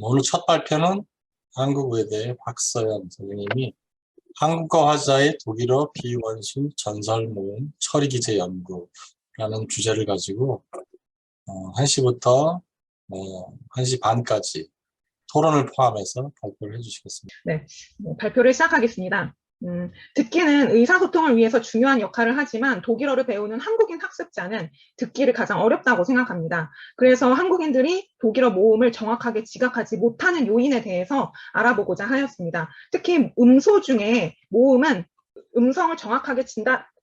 오늘 첫 발표는 한국외대 박서연 선생님이 한국어 화자의 독일어 비원순 전설 모음 처리 기제 연구라는 주제를 가지고 1시부터 1시 반까지 토론을 포함해서 발표를 해주시겠습니다. 네, 발표를 시작하겠습니다. 듣기는 의사소통을 위해서 중요한 역할을 하지만 독일어를 배우는 한국인 학습자는 듣기를 가장 어렵다고 생각합니다. 그래서 한국인들이 독일어 모음을 정확하게 지각하지 못하는 요인에 대해서 알아보고자 하였습니다. 특히 음소 중에 모음은 음성을 정확하게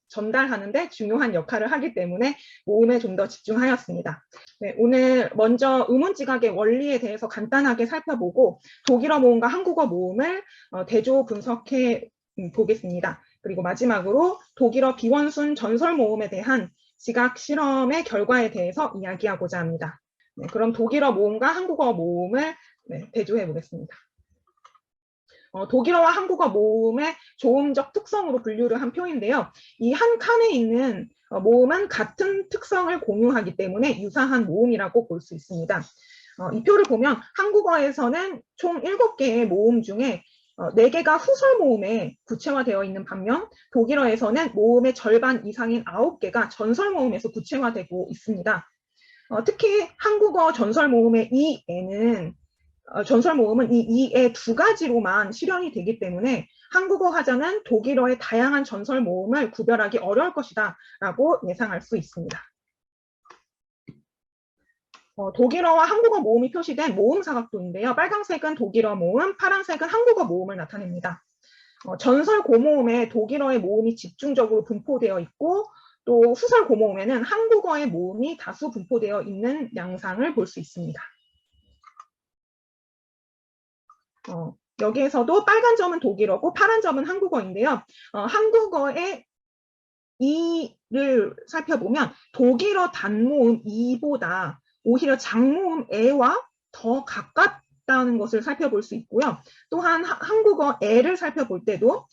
전달하는 데 중요한 역할을 하기 때문에 모음에 좀 더 집중하였습니다. 네, 오늘 먼저 음운지각의 원리에 대해서 간단하게 살펴보고 독일어 모음과 한국어 모음을 대조 분석해 보겠습니다. 그리고 마지막으로 독일어 비원순 전설 모음에 대한 지각 실험의 결과에 대해서 이야기하고자 합니다. 네, 그럼 독일어 모음과 한국어 모음을 대조해 보겠습니다. 독일어와 한국어 모음의 조음적 특성으로 분류를 한 표인데요. 이 한 칸에 있는 모음은 같은 특성을 공유하기 때문에 유사한 모음이라고 볼 수 있습니다. 이 표를 보면 한국어에서는 총 7개의 모음 중에 4개가 후설 모음에 구체화되어 있는 반면 독일어에서는 모음의 절반 이상인 9개가 전설 모음에서 구체화되고 있습니다. 특히 한국어 전설 모음의 이에는 전설 모음은 이 이의 2가지로만 실현이 되기 때문에 한국어 화자는 독일어의 다양한 전설 모음을 구별하기 어려울 것이다 라고 예상할 수 있습니다. 독일어와 한국어 모음이 표시된 모음 사각도인데요. 빨간색은 독일어 모음, 파란색은 한국어 모음을 나타냅니다. 전설 고모음에 독일어의 모음이 집중적으로 분포되어 있고 또 후설 고모음에는 한국어의 모음이 다수 분포되어 있는 양상을 볼 수 있습니다. 여기에서도 빨간 점은 독일어고 파란 점은 한국어인데요. 한국어의 이를 살펴보면 독일어 단모음 이보다 오히려 장모음 에와 더 가깝다는 것을 살펴볼 수 있고요. 또한 한국어 에를 살펴볼 때도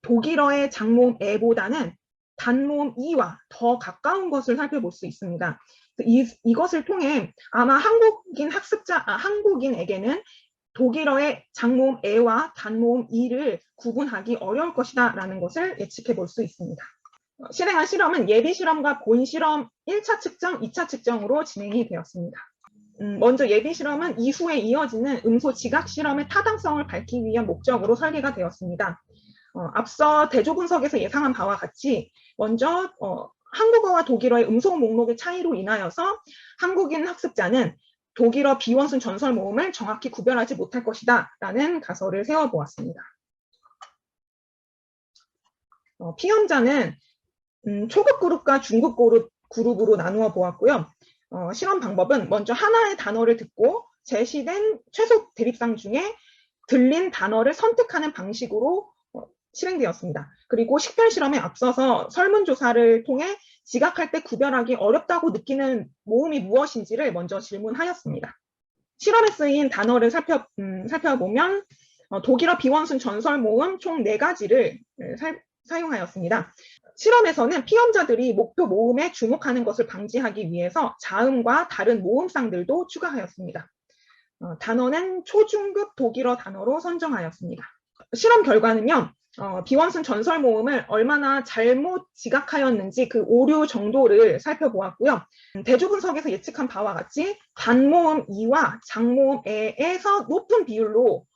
독일어의 장모음 에보다는 단모음 이와 더 가까운 것을 살펴볼 수 있습니다. 이것을 통해 아마 한국인에게는 독일어의 장모음 에와 단모음 이를 구분하기 어려울 것이다 라는 것을 예측해 볼 수 있습니다. 실행한 실험은 예비 실험과 본 실험 1차 측정, 2차 측정으로 진행이 되었습니다. 먼저 예비 실험은 이후에 이어지는 음소 지각 실험의 타당성을 밝히기 위한 목적으로 설계가 되었습니다. 앞서 대조 분석에서 예상한 바와 같이 먼저 한국어와 독일어의 음소 목록의 차이로 인하여서 한국인 학습자는 독일어 비원순 전설 모음을 정확히 구별하지 못할 것이다 라는 가설을 세워보았습니다. 피험자는 초급 그룹과 중급 그룹으로 나누어 보았고요. 실험 방법은 먼저 하나의 단어를 듣고 제시된 최소 대립상 중에 들린 단어를 선택하는 방식으로 실행되었습니다. 그리고 식별 실험에 앞서서 설문조사를 통해 지각할 때 구별하기 어렵다고 느끼는 모음이 무엇인지를 먼저 질문하였습니다. 실험에 쓰인 단어를 살펴보면 독일어 비원순 전설 모음 총 4가지를 사용하였습니다. 실험에서는 피험자들이 목표 모음에 주목하는 것을 방지하기 위해서 자음과 다른 모음쌍들도 추가하였습니다. 단어는 초중급 독일어 단어로 선정하였습니다. 실험 결과는요. 비원순 전설 모음을 얼마나 잘못 지각하였는지 그 오류 정도를 살펴보았고요. 대조 분석에서 예측한 바와 같이 단모음 이와 장모음 에에서 높은 비율로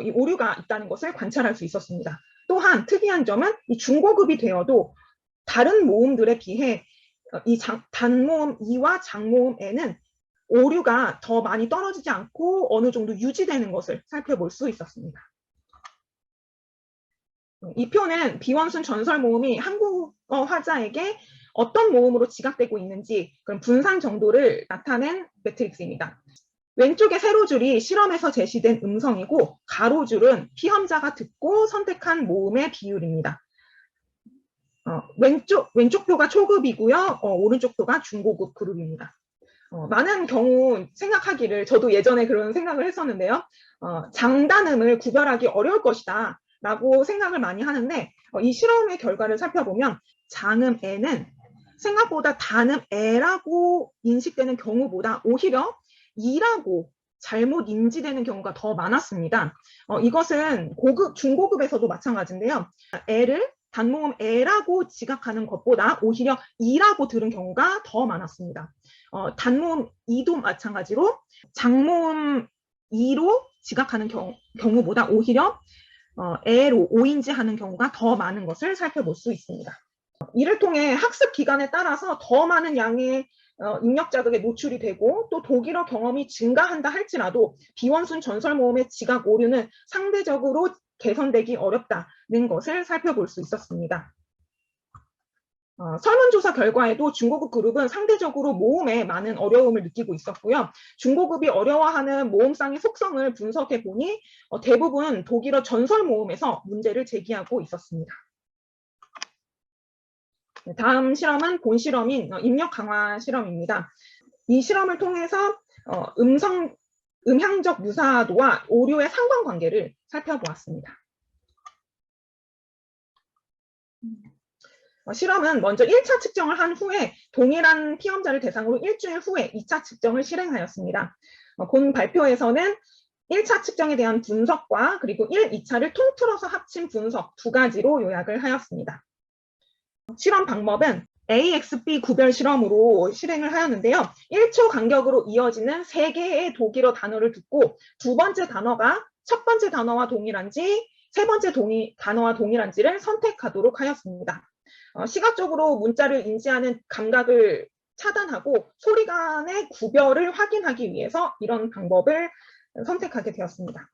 이 오류가 있다는 것을 관찰할 수 있었습니다. 또한 특이한 점은 이 중고급이 되어도 다른 모음들에 비해 이 단모음 이와 장모음 에는 오류가 더 많이 떨어지지 않고 어느 정도 유지되는 것을 살펴볼 수 있었습니다. 이 표는 비원순 전설 모음이 한국어 화자에게 어떤 모음으로 지각되고 있는지 그런 분산 정도를 나타낸 매트릭스입니다. 왼쪽의 세로줄이 실험에서 제시된 음성이고 가로줄은 피험자가 듣고 선택한 모음의 비율입니다. 왼쪽 표가 초급이고요. 오른쪽 표가 중고급 그룹입니다. 많은 경우 생각하기를 저도 예전에 그런 생각을 했었는데요. 장단음을 구별하기 어려울 것이다 라고 생각을 많이 하는데 이 실험의 결과를 살펴보면 장음 에는 생각보다 단음 에라고 인식되는 경우보다 오히려 이라고 잘못 인지되는 경우가 더 많았습니다. 이것은 고급, 중고급에서도 마찬가지인데요. 단모음 애라고 지각하는 것보다 오히려 이라고 들은 경우가 더 많았습니다. 단모음 이도 마찬가지로 장모음 이로 지각하는 경우보다 오히려 애로 오인지하는 경우가 더 많은 것을 살펴볼 수 있습니다. 이를 통해 학습 기간에 따라서 더 많은 양의 입력 자극에 노출이 되고 또 독일어 경험이 증가한다 할지라도 비원순 전설 모음의 지각 오류는 상대적으로 개선되기 어렵다는 것을 살펴볼 수 있었습니다. 설문조사 결과에도 중고급 그룹은 상대적으로 모음에 많은 어려움을 느끼고 있었고요. 중고급이 어려워하는 모음상의 속성을 분석해 보니 대부분 독일어 전설 모음에서 문제를 제기하고 있었습니다. 다음 실험은 본 실험인 입력 강화 실험입니다. 이 실험을 통해서 음향적 유사도와 오류의 상관관계를 살펴보았습니다. 실험은 먼저 1차 측정을 한 후에 동일한 피험자를 대상으로 일주일 후에 2차 측정을 실행하였습니다. 본 발표에서는 1차 측정에 대한 분석과 그리고 1, 2차를 통틀어서 합친 분석 두 가지로 요약을 하였습니다. 실험 방법은 AXB 구별 실험으로 실행을 하였는데요. 1초 간격으로 이어지는 3개의 독일어 단어를 듣고 두 번째 단어가 첫 번째 단어와 동일한지 세 번째 단어와 동일한지를 선택하도록 하였습니다. 시각적으로 문자를 인지하는 감각을 차단하고 소리 간의 구별을 확인하기 위해서 이런 방법을 선택하게 되었습니다.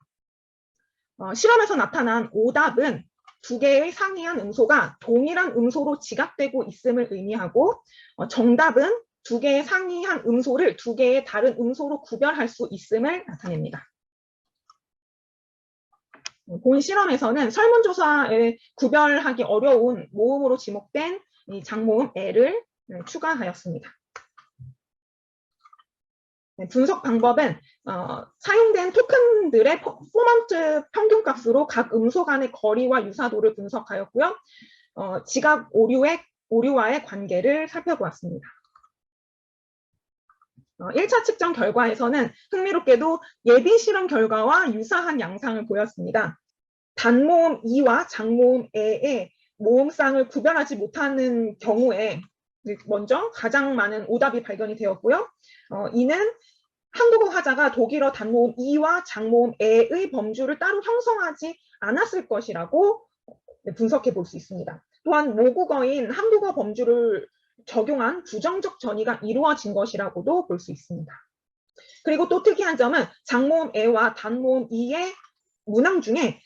실험에서 나타난 오답은 두 개의 상이한 음소가 동일한 음소로 지각되고 있음을 의미하고 정답은 두 개의 상이한 음소를 두 개의 다른 음소로 구별할 수 있음을 나타냅니다. 본 실험에서는 설문조사에 구별하기 어려운 모음으로 지목된 이 장모음 애를 추가하였습니다. 분석 방법은 사용된 토큰들의 퍼포먼스 평균값으로 각 음소 간의 거리와 유사도를 분석하였고요. 지각 오류와의 관계를 살펴보았습니다. 1차 측정 결과에서는 흥미롭게도 예비 실험 결과와 유사한 양상을 보였습니다. 단모음 이와 장모음 에의 모음쌍을 구별하지 못하는 경우에 먼저 가장 많은 오답이 발견이 되었고요. 이는 한국어 화자가 독일어 단모음 이와 장모음 에의 범주를 따로 형성하지 않았을 것이라고 분석해 볼 수 있습니다. 또한 모국어인 한국어 범주를 적용한 부정적 전이가 이루어진 것이라고도 볼 수 있습니다. 그리고 또 특이한 점은 장모음 에와 단모음 이의 문항 중에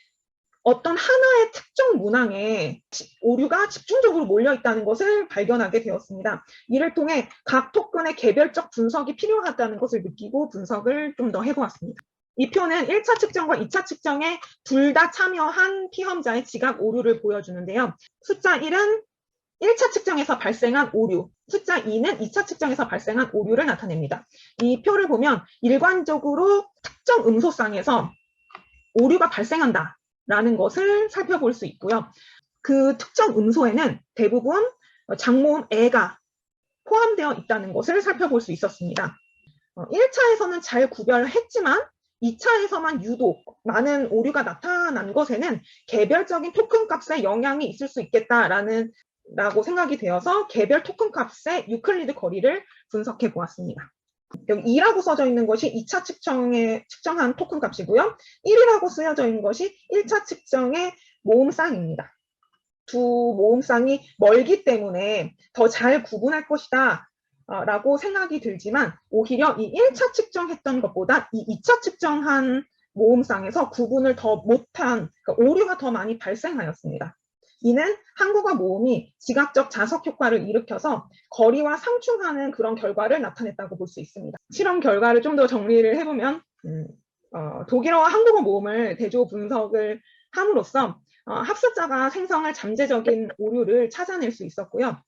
어떤 하나의 특정 문항에 오류가 집중적으로 몰려 있다는 것을 발견하게 되었습니다. 이를 통해 각 토큰의 개별적 분석이 필요하다는 것을 느끼고 분석을 좀 더 해보았습니다. 이 표는 1차 측정과 2차 측정에 둘 다 참여한 피험자의 지각 오류를 보여주는데요. 숫자 1은 1차 측정에서 발생한 오류, 숫자 2는 2차 측정에서 발생한 오류를 나타냅니다. 이 표를 보면 일관적으로 특정 음소쌍에서 오류가 발생한다라는 것을 살펴볼 수 있고요. 그 특정 음소에는 대부분 장모음 애가 포함되어 있다는 것을 살펴볼 수 있었습니다. 1차에서는 잘 구별했지만 2차에서만 유독 많은 오류가 나타난 것에는 개별적인 토큰 값에 영향이 있을 수 있겠다라고 생각이 되어서 개별 토큰 값의 유클리드 거리를 분석해 보았습니다. 여기 2라고 써져 있는 것이 2차 측정에 측정한 토큰 값이고요. 1이라고 쓰여져 있는 것이 1차 측정의 모음쌍입니다. 두 모음쌍이 멀기 때문에 더 잘 구분할 것이다 라고 생각이 들지만 오히려 이 1차 측정했던 것보다 이 2차 측정한 모음쌍에서 구분을 더 못한, 그러니까 오류가 더 많이 발생하였습니다. 이는 한국어 모음이 지각적 자석 효과를 일으켜서 거리와 상충하는 그런 결과를 나타냈다고 볼 수 있습니다. 실험 결과를 좀 더 정리를 해보면 독일어와 한국어 모음을 대조 분석을 함으로써 학습자가 생성할 잠재적인 오류를 찾아낼 수 있었고요.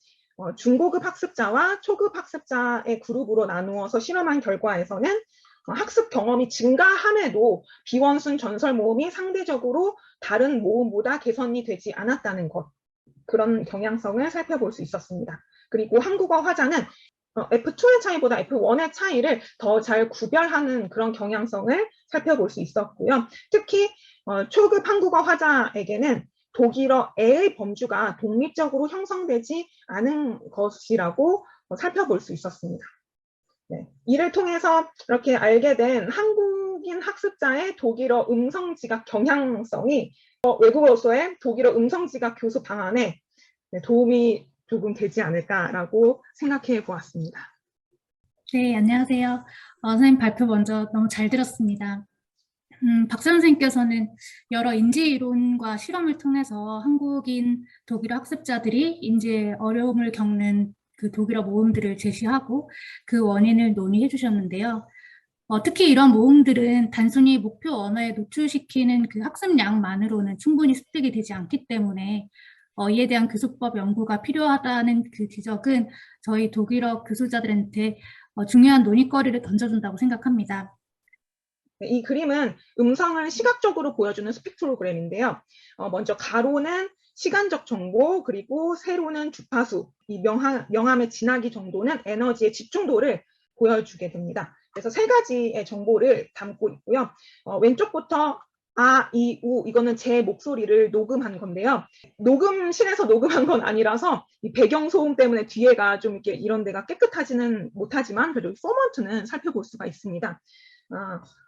중고급 학습자와 초급 학습자의 그룹으로 나누어서 실험한 결과에서는 학습 경험이 증가함에도 비원순 전설 모음이 상대적으로 다른 모음보다 개선이 되지 않았다는 것, 그런 경향성을 살펴볼 수 있었습니다. 그리고 한국어 화자는 F2의 차이보다 F1의 차이를 더 잘 구별하는 그런 경향성을 살펴볼 수 있었고요. 특히 초급 한국어 화자에게는 독일어의 범주가 독립적으로 형성되지 않은 것이라고 살펴볼 수 있었습니다. 네. 이를 통해서 이렇게 알게 된 한국인 학습자의 독일어 음성지각 경향성이 외국어로서의 독일어 음성지각 교수 방안에 도움이 조금 되지 않을까라고 생각해 보았습니다. 네, 안녕하세요. 선생님 발표 먼저 너무 잘 들었습니다. 박사 선생님께서는 여러 인지 이론과 실험을 통해서 한국인 독일어 학습자들이 인지에 어려움을 겪는 그 독일어 모음들을 제시하고 그 원인을 논의해 주셨는데요. 특히 이런 모음들은 단순히 목표 언어에 노출시키는 그 학습량만으로는 충분히 습득이 되지 않기 때문에 이에 대한 교수법 연구가 필요하다는 그 지적은 저희 독일어 교수자들한테 중요한 논의거리를 던져준다고 생각합니다. 이 그림은 음성을 시각적으로 보여주는 스펙트로그램인데요. 먼저 가로는 시간적 정보, 그리고 세로는 주파수, 이 명암의 진하기 정도는 에너지의 집중도를 보여주게 됩니다. 그래서 세 가지의 정보를 담고 있고요. 왼쪽부터 아, 이, 우, 이거는 제 목소리를 녹음한 건데요. 녹음실에서 녹음한 건 아니라서 이 배경소음 때문에 뒤에가 좀 이렇게 이런 데가 깨끗하지는 못하지만 그래도 포먼트는 살펴볼 수가 있습니다.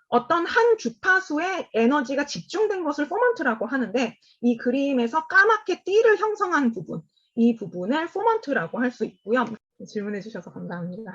어떤 한 주파수의 에너지가 집중된 것을 포먼트라고 하는데 이 그림에서 까맣게 띠를 형성한 부분, 이 부분을 포먼트라고 할 수 있고요. 질문해 주셔서 감사합니다.